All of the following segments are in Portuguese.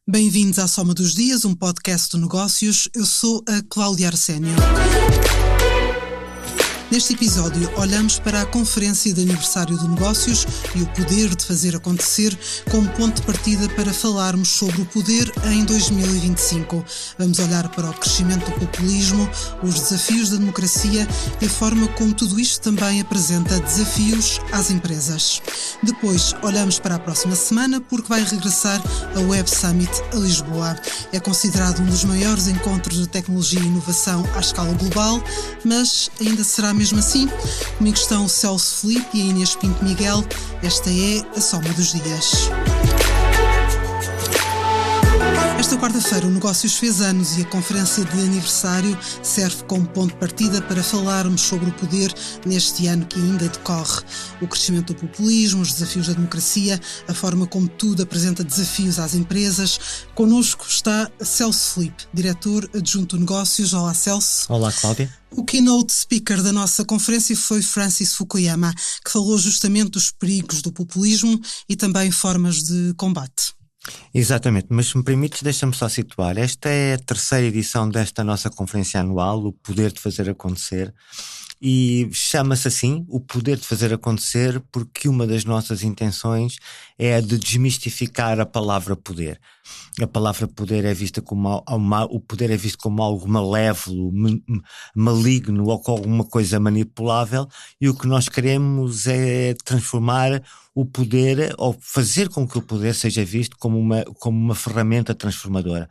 Bem-vindos à Soma dos Dias, um podcast de negócios. Eu sou a Cláudia Arsénio. Neste episódio, olhamos para a Conferência de Aniversário de Negócios e o poder de fazer acontecer como ponto de partida para falarmos sobre o poder em 2025. Vamos olhar para o crescimento do populismo, os desafios da democracia e a forma como tudo isto também apresenta desafios às empresas. Depois, olhamos para a próxima semana porque vai regressar a Web Summit a Lisboa. É considerado um dos maiores encontros de tecnologia e inovação à escala global, mas ainda será mesmo assim? Comigo estão o Celso Filipe e a Inês Pinto Miguel. Esta é a Soma dos Dias. Esta quarta-feira o Negócios fez anos e a conferência de aniversário serve como ponto de partida para falarmos sobre o poder neste ano que ainda decorre. O crescimento do populismo, os desafios da democracia, a forma como tudo apresenta desafios às empresas. Connosco está Celso Filipe, diretor adjunto de negócios. Olá, Celso. Olá, Cláudia. O keynote speaker da nossa conferência foi Francis Fukuyama, que falou justamente dos perigos do populismo e também formas de combate. Exatamente, mas se me permites, deixa-me só situar. Esta é a terceira edição desta nossa conferência anual, o Poder de Fazer Acontecer, e chama-se assim, o Poder de Fazer Acontecer, porque uma das nossas intenções é a de desmistificar a palavra poder. A palavra poder é vista como o poder é visto como algo malévolo, maligno ou como alguma coisa manipulável, e o que nós queremos é transformar o poder, ou fazer com que o poder seja visto como uma ferramenta transformadora.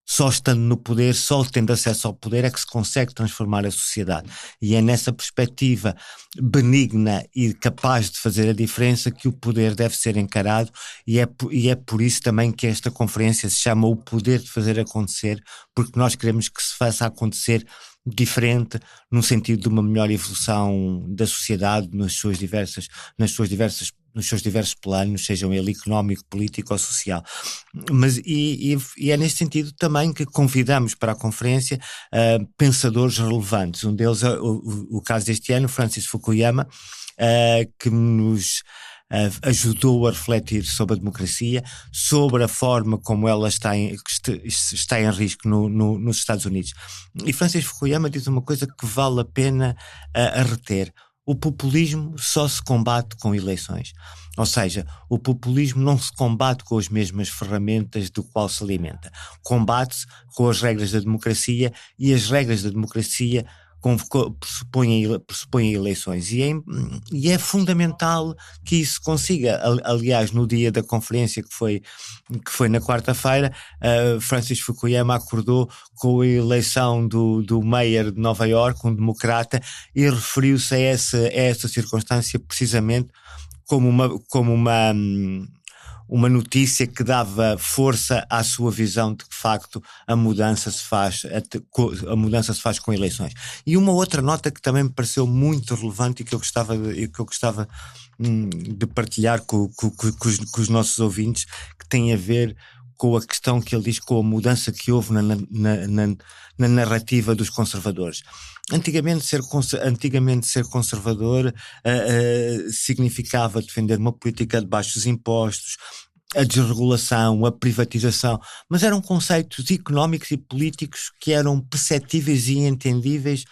Só estando no poder, só tendo acesso ao poder é que se consegue transformar a sociedade. E é nessa perspectiva benigna e capaz de fazer a diferença que o poder deve ser encarado, e é por isso também que esta conferência se chama O Poder de Fazer Acontecer, porque nós queremos que se faça acontecer diferente, no sentido de uma melhor evolução da sociedade nos seus diversos planos, sejam ele económico, político ou social. Mas é neste sentido também que convidamos para a conferência pensadores relevantes. Um deles é o caso deste ano, Francis Fukuyama, que nos ajudou a refletir sobre a democracia, sobre a forma como ela está em risco nos Estados Unidos. E Francis Fukuyama diz uma coisa que vale a pena a reter: o populismo só se combate com eleições. Ou seja, o populismo não se combate com as mesmas ferramentas do qual se alimenta. Combate-se com as regras da democracia, e as regras da democracia pressupõem eleições, e é fundamental que isso consiga. Aliás, no dia da conferência que foi na quarta-feira, Francis Fukuyama acordou com a eleição do mayor de Nova Iorque, um democrata, e referiu-se a essa circunstância precisamente como uma notícia que dava força à sua visão de que, de facto, a mudança se faz com eleições. E uma outra nota que também me pareceu muito relevante e que eu gostava de partilhar com os nossos ouvintes, que tem a ver com a questão que ele diz, com a mudança que houve na narrativa dos conservadores. Antigamente ser conservador significava defender uma política de baixos impostos, a desregulação, a privatização, mas eram conceitos económicos e políticos que eram perceptíveis e entendíveis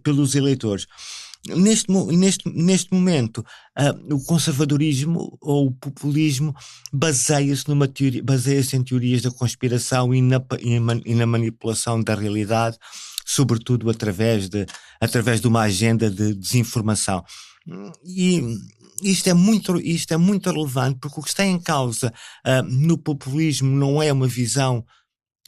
pelos eleitores. Neste momento, o conservadorismo ou o populismo baseia-se em teorias da conspiração e na manipulação da realidade, sobretudo através de uma agenda de desinformação. E isto é muito relevante, porque o que está em causa no populismo não é uma visão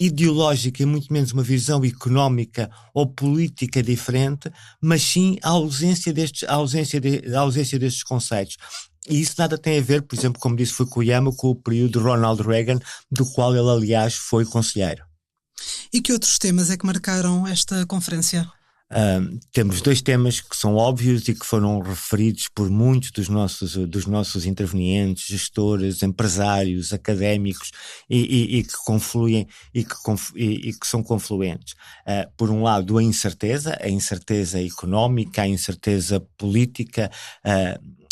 ideológica e muito menos uma visão económica ou política diferente, mas sim a ausência destes conceitos. E isso nada tem a ver, por exemplo, como disse Fukuyama, com o período de Ronald Reagan, do qual ele, aliás, foi conselheiro. E que outros temas é que marcaram esta conferência? Temos dois temas que são óbvios e que foram referidos por muitos dos nossos intervenientes, gestores, empresários, académicos, e que confluem e que são confluentes. Por um lado, a incerteza económica, a incerteza política.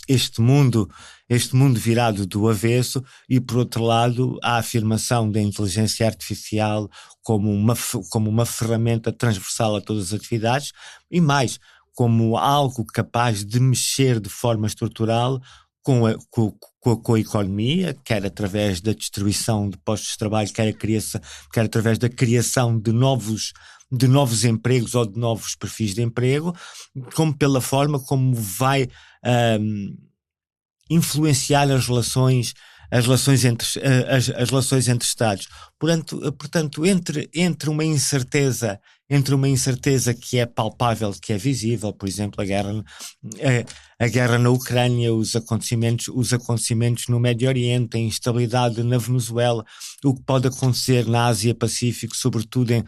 Este mundo este mundo virado do avesso, e por outro lado a afirmação da inteligência artificial como uma ferramenta transversal a todas as atividades, e mais, como algo capaz de mexer de forma estrutural com a economia, quer através da distribuição de postos de trabalho, quer através da criação de novos empregos ou de novos perfis de emprego, como pela forma como vai influenciar as relações entre Estados. Portanto, entre uma incerteza que é palpável, que é visível, por exemplo, a guerra na Ucrânia, os acontecimentos no Médio Oriente, a instabilidade na Venezuela, o que pode acontecer na Ásia-Pacífico, sobretudo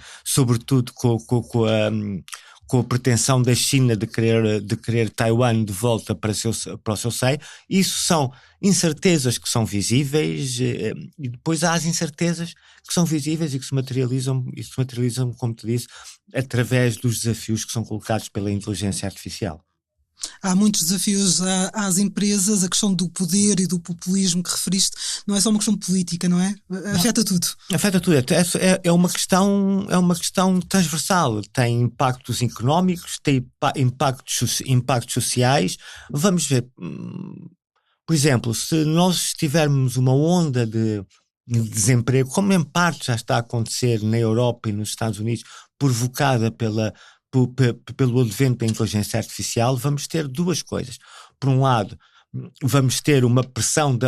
com a pretensão da China de querer Taiwan de volta para o seu seio. Isso são incertezas que são visíveis, e depois há as incertezas que são visíveis e que se materializam, como te disse, através dos desafios que são colocados pela inteligência artificial. Há muitos desafios às empresas, a questão do poder e do populismo que referiste, não é só uma questão política, não é? Afeta tudo. Afeta tudo. É uma questão transversal. Tem impactos económicos, tem impactos sociais. Vamos ver, por exemplo, se nós tivermos uma onda de desemprego, como em parte já está a acontecer na Europa e nos Estados Unidos, provocada pelo advento da inteligência artificial, vamos ter duas coisas. Por um lado, vamos ter uma pressão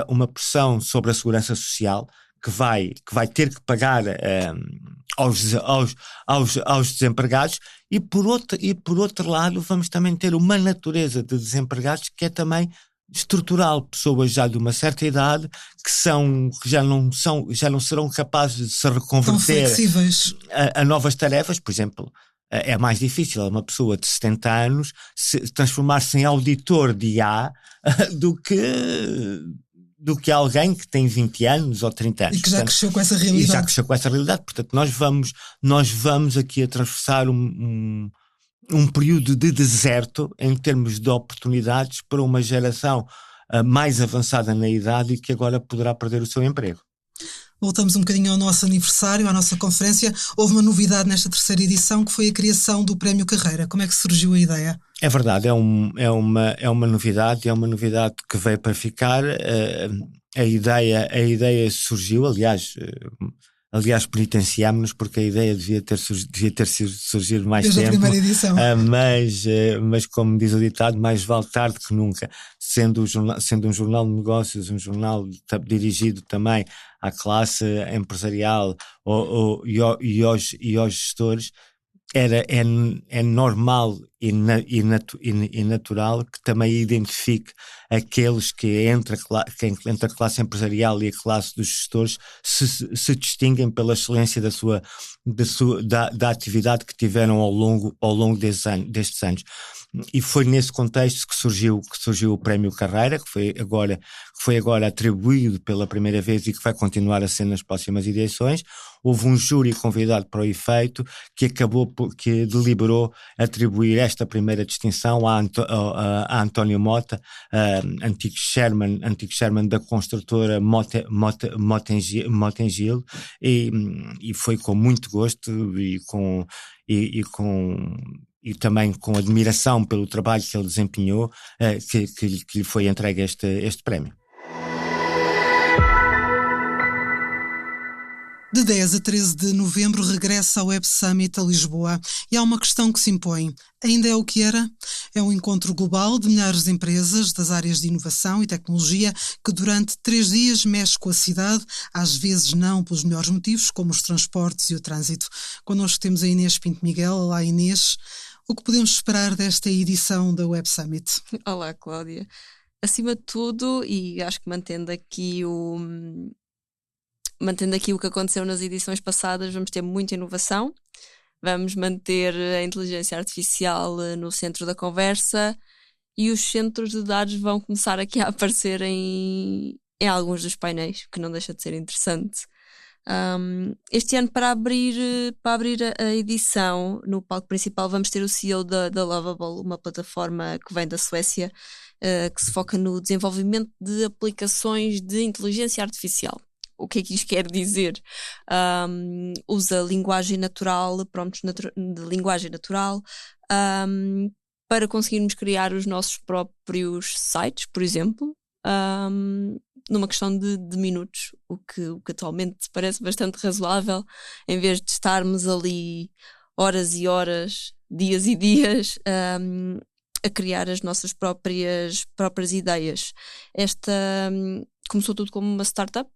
sobre a segurança social que vai ter que pagar aos desempregados, e por outro lado vamos também ter uma natureza de desempregados que é também estrutural, pessoas já de uma certa idade que já não serão capazes de se reconverter a novas tarefas. Por exemplo, é mais difícil uma pessoa de 70 anos transformar-se em auditor de IA do que alguém que tem 20 anos ou 30 anos. E que já cresceu com essa realidade. Portanto, nós vamos aqui atravessar um período de deserto em termos de oportunidades para uma geração mais avançada na idade e que agora poderá perder o seu emprego. Voltamos um bocadinho ao nosso aniversário, à nossa conferência. Houve uma novidade nesta terceira edição, que foi a criação do Prémio Carreira. Como é que surgiu a ideia? É verdade, é uma novidade que veio para ficar. A ideia surgiu, aliás, penitenciámos-nos porque a ideia devia ter surgido mais desde tempo. Desde a primeira edição. Mas como diz o ditado, mais vale tarde que nunca. Sendo um jornal de negócios, um jornal dirigido também à classe empresarial e aos gestores, é normal e natural que também identifique aqueles que entre a classe empresarial e a classe dos gestores se distinguem pela excelência da atividade que tiveram ao longo destes anos. E foi nesse contexto que surgiu o Prémio Carreira, que foi agora atribuído pela primeira vez e que vai continuar a ser nas próximas edições. Houve um júri convidado para o efeito que deliberou atribuir esta primeira distinção a António Mota, antigo chairman da construtora Mota-Engil, e foi com muito gosto e também com admiração pelo trabalho que ele desempenhou, que lhe foi entregue este prémio. De 10 a 13 de novembro regressa ao Web Summit a Lisboa e há uma questão que se impõe. Ainda é o que era? É um encontro global de milhares de empresas das áreas de inovação e tecnologia que durante 3 dias mexe com a cidade, às vezes não pelos melhores motivos, como os transportes e o trânsito. Connosco temos a Inês Pinto Miguel. Olá, Inês. O que podemos esperar desta edição da Web Summit? Olá, Cláudia. Acima de tudo, e acho que mantendo aqui o que aconteceu nas edições passadas, vamos ter muita inovação, vamos manter a inteligência artificial no centro da conversa e os centros de dados vão começar aqui a aparecer em alguns dos painéis, que não deixa de ser interessante. Este ano, para abrir a edição, no palco principal, vamos ter o CEO da Lovable, uma plataforma que vem da Suécia, que se foca no desenvolvimento de aplicações de inteligência artificial. O que é que isto quer dizer? Usa linguagem natural, prompts de linguagem natural, para conseguirmos criar os nossos próprios sites, por exemplo, numa questão de minutos, o que atualmente parece bastante razoável, em vez de estarmos ali horas e horas, dias e dias, a criar as nossas próprias ideias. Esta começou tudo como uma startup,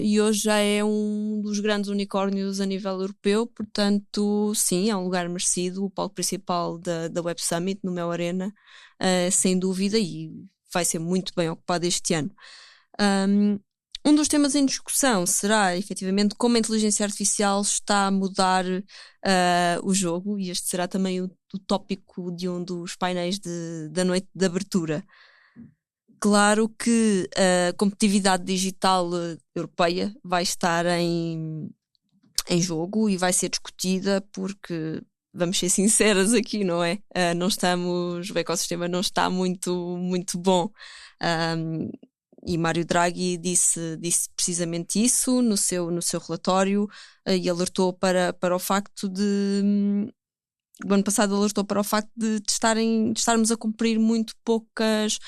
e hoje já é um dos grandes unicórnios a nível europeu, portanto, sim, é um lugar merecido. O palco principal da Web Summit, no Mel Arena, sem dúvida, e vai ser muito bem ocupado este ano. Um dos temas em discussão será, efetivamente, como a inteligência artificial está a mudar o jogo, e este será também o tópico de um dos painéis da noite de abertura. Claro que a competitividade digital europeia vai estar em jogo e vai ser discutida, porque, vamos ser sinceras aqui, não é? O ecossistema não está muito, muito bom. E Mário Draghi disse precisamente isso no seu relatório, e alertou para o facto de... O ano passado alertou para o facto de estarmos a cumprir muito poucas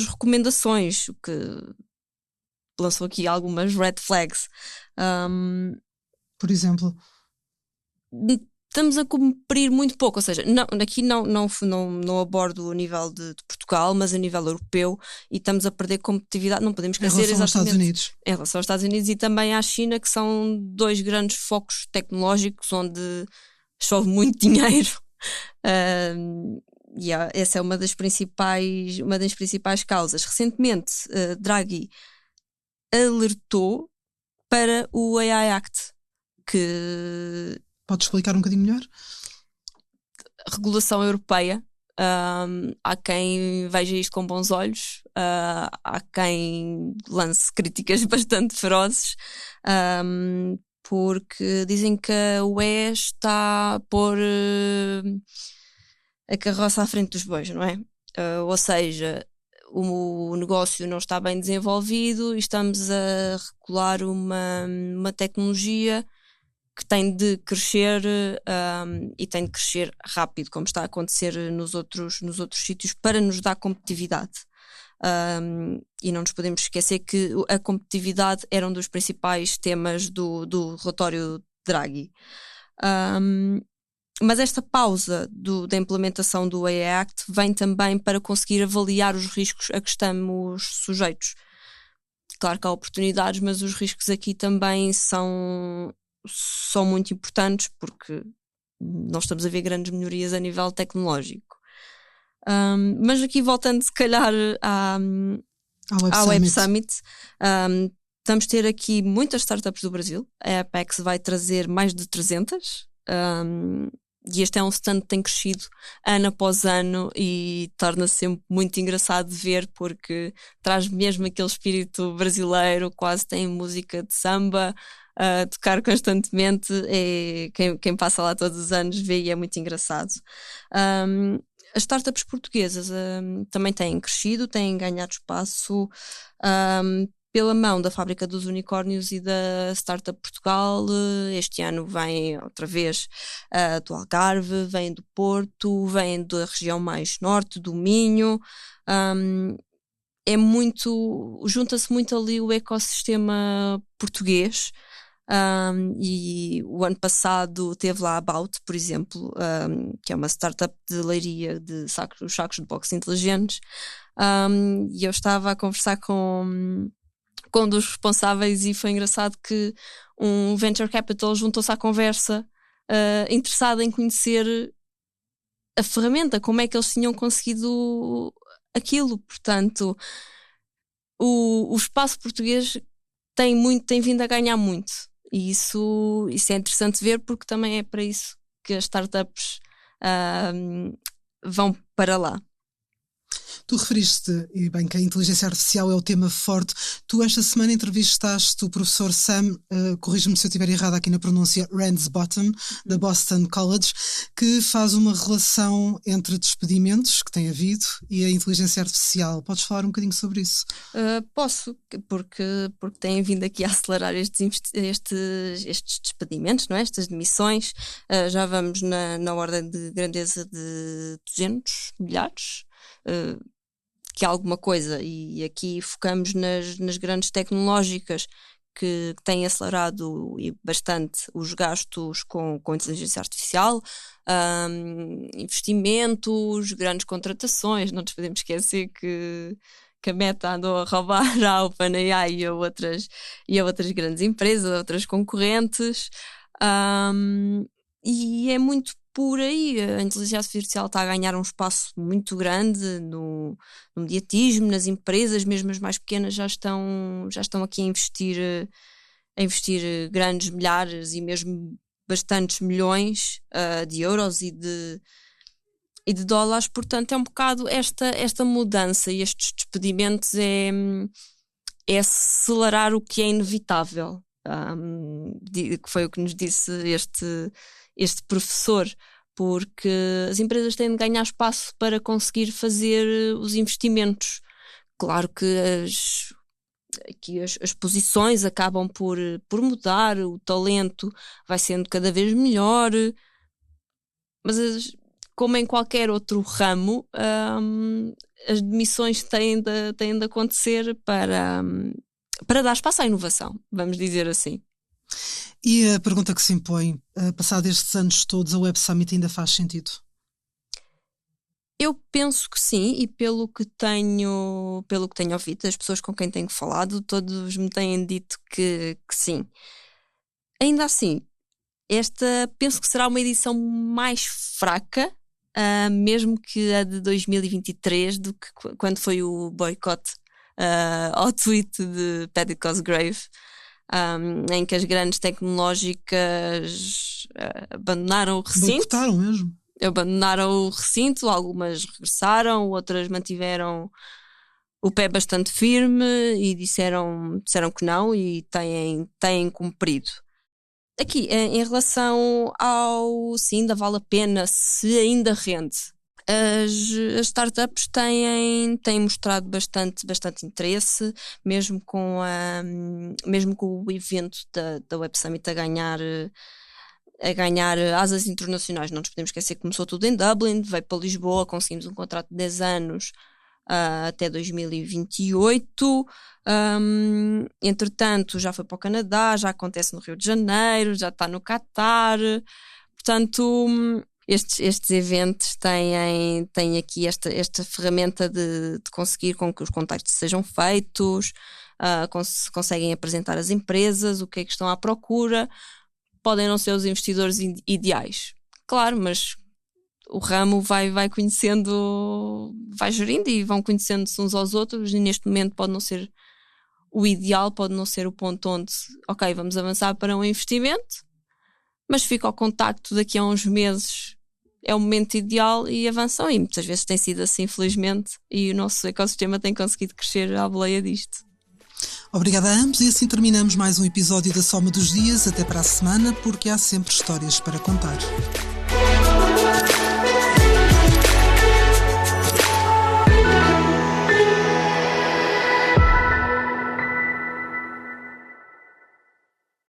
recomendações, o que lançou aqui algumas red flags. Por exemplo? Estamos a cumprir muito pouco, ou seja, aqui não abordo o nível de Portugal, mas a nível europeu, e estamos a perder competitividade. Não podemos esquecer, em relação aos Estados Unidos. Em relação aos Estados Unidos e também à China, que são dois grandes focos tecnológicos onde chove muito dinheiro. Essa é uma das principais causas. Recentemente, Draghi alertou para o AI Act, que... Pode explicar um bocadinho melhor? Regulação europeia. Há quem veja isto com bons olhos, há quem lance críticas bastante ferozes, porque dizem que a UE está a pôr a carroça à frente dos bois, não é? Ou seja, o negócio não está bem desenvolvido e estamos a regular uma tecnologia que tem de crescer, e tem de crescer rápido, como está a acontecer nos outros sítios, para nos dar competitividade. E não nos podemos esquecer que a competitividade era um dos principais temas do relatório Draghi. Mas esta pausa da implementação do AI Act vem também para conseguir avaliar os riscos a que estamos sujeitos. Claro que há oportunidades, mas os riscos aqui também são muito importantes, porque nós estamos a ver grandes melhorias a nível tecnológico. Mas aqui, voltando se calhar à Web Summit, vamos ter aqui muitas startups do Brasil. A Apex vai trazer mais de 300, e este é um stand que tem crescido ano após ano e torna-se sempre muito engraçado de ver, porque traz mesmo aquele espírito brasileiro, quase tem música de samba a tocar constantemente. Quem passa lá todos os anos vê, e é muito engraçado. As startups portuguesas também têm crescido, têm ganhado espaço pela mão da Fábrica dos Unicórnios e da Startup Portugal. Este ano vem outra vez do Algarve, vem do Porto, vem da região mais norte, do Minho. Junta-se muito ali o ecossistema português. E o ano passado teve lá a About, por exemplo, que é uma startup de leiria de os sacos de boxe inteligentes, e eu estava a conversar com um dos responsáveis, e foi engraçado que um venture capital juntou-se à conversa, interessado em conhecer a ferramenta, como é que eles tinham conseguido aquilo. Portanto, o espaço português tem vindo a ganhar muito. E isso é interessante ver, porque também é para isso que as startups vão para lá. Tu referiste, e bem, que a inteligência artificial é o tema forte. Tu esta semana entrevistaste o professor Sam, corrige-me se eu estiver errado aqui na pronúncia, Ransbottom, da Boston College, que faz uma relação entre despedimentos que tem havido e a inteligência artificial. Podes falar um bocadinho sobre isso? Posso, porque têm vindo aqui a acelerar estes despedimentos, não é? Estas demissões. Já vamos na ordem de grandeza de 200 milhares, que é alguma coisa, e aqui focamos nas grandes tecnológicas que têm acelerado bastante os gastos com inteligência artificial, investimentos, grandes contratações. Não nos podemos esquecer que a Meta andou a roubar a OpenAI e a outras grandes empresas, a outras concorrentes, e é muito por aí. A inteligência artificial está a ganhar um espaço muito grande no mediatismo, nas empresas, mesmo as mais pequenas já estão aqui a investir grandes milhares e mesmo bastantes milhões de euros e de dólares. Portanto, é um bocado esta mudança e estes despedimentos é acelerar o que é inevitável, que foi o que nos disse este professor, porque as empresas têm de ganhar espaço para conseguir fazer os investimentos. Claro que as posições acabam por mudar, o talento vai sendo cada vez melhor, mas como em qualquer outro ramo, as demissões têm de acontecer para dar espaço à inovação, vamos dizer assim. E a pergunta que se impõe, passados estes anos todos, a Web Summit ainda faz sentido? Eu penso que sim, e pelo que tenho ouvido, as pessoas com quem tenho falado, todos me têm dito que sim. Ainda assim, esta penso que será uma edição mais fraca, mesmo que a de 2023, do que quando foi o boicote ao tweet de Paddy Cosgrave, em que as grandes tecnológicas abandonaram o recinto. Boicotaram mesmo. Abandonaram o recinto, algumas regressaram, outras mantiveram o pé bastante firme e disseram que não, e têm cumprido. Aqui, em relação ao se ainda vale a pena, se ainda rende, as startups têm mostrado bastante interesse, mesmo com o evento da Web Summit a ganhar asas internacionais. Não nos podemos esquecer que começou tudo em Dublin, veio para Lisboa, conseguimos um contrato de 10 anos até 2028. Entretanto, já foi para o Canadá, já acontece no Rio de Janeiro, já está no Qatar. Portanto, estes eventos têm aqui esta ferramenta de conseguir com que os contactos sejam feitos, conseguem apresentar as empresas, o que é que estão à procura. Podem não ser os investidores ideais, claro, mas o ramo vai conhecendo, vai gerindo e vão conhecendo-se uns aos outros, e neste momento pode não ser o ideal, pode não ser o ponto onde, ok, vamos avançar para um investimento, mas fica ao contacto daqui a uns meses, é o momento ideal e avançam, e muitas vezes tem sido assim, felizmente, e o nosso ecossistema tem conseguido crescer à boleia disto. Obrigada a ambos, e assim terminamos mais um episódio da Soma dos Dias. Até para a semana, porque há sempre histórias para contar.